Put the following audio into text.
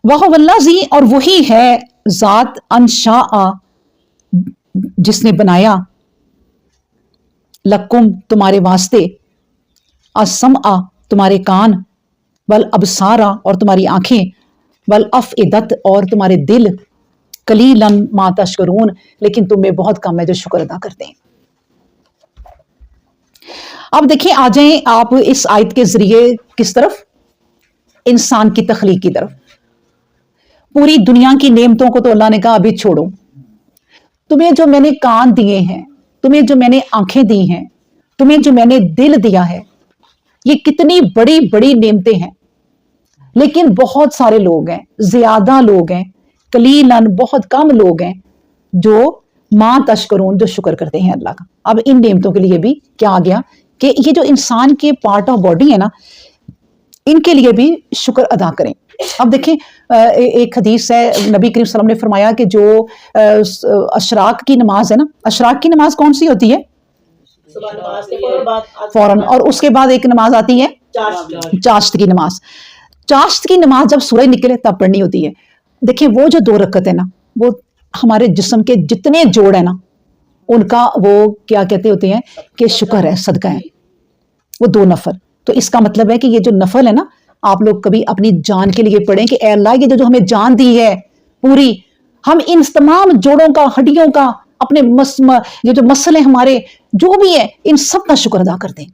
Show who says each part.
Speaker 1: वह वल्लाजी, और वही है जात अनशा, जिसने बनाया लकुम, तुम्हारे वास्ते, असमआ, तुम्हारे कान, वल अबसारा, और तुम्हारी आंखें, वल अफइदत, और तुम्हारे दिल, कलीलन मा तशकुरून, लेकिन तुम्हें बहुत कम है जो शुक्र अदा करते हैं। अब देखिए, आ जाएं आप इस आयत के जरिए किस तरफ, इंसान की तख्लीक की तरफ। पूरी दुनिया की नेमतों को तो अल्लाह ने कहा अभी छोड़ो, तुम्हें जो मैंने कान दिए हैं, तुम्हें जो मैंने आंखें दी हैं, तुम्हें जो मैंने दिल दिया है, ये कितनी बड़ी बड़ी नेमतें हैं। लेकिन बहुत सारे लोग हैं, ज्यादा लोग हैं, कलीलन बहुत कम लोग हैं जो मां तशकरून, जो शुक्र करते हैं अल्लाह का। अब इन नेमतों के लिए भी क्या आ गया कि ये जो इंसान के पार्ट ऑफ बॉडी है ना, इनके लिए भी शुक्र अदा करें। अब देखें, एक हदीस है, नबी करीम सल्लल्लाहु अलैहि वसल्लम ने फरमाया कि जो अशराक की नमाज है ना, अशराक की नमाज कौन सी होती है? फौरन, और उसके बाद एक नमाज आती है चाश्त की नमाज। चाश्त की नमाज जब सूरज निकले तब पढ़नी होती है। देखिए, वो जो 2 रकत है ना, वो हमारे जिस्म के जितने जोड़ है ना, उनका वो क्या कहते होते हैं कि शुक्र है, सदका है, वो 2 नफल। तो इसका मतलब है कि ये जो नफल है ना, आप लोग कभी अपनी जान के लिए पढ़ें कि ऐ अल्लाह, ये जो हमें जान दी है पूरी, हम इन तमाम जोड़ों का, हड्डियों का, अपने ये जो मसले हमारे जो भी है, इन सब का शुक्र अदा करते हैं।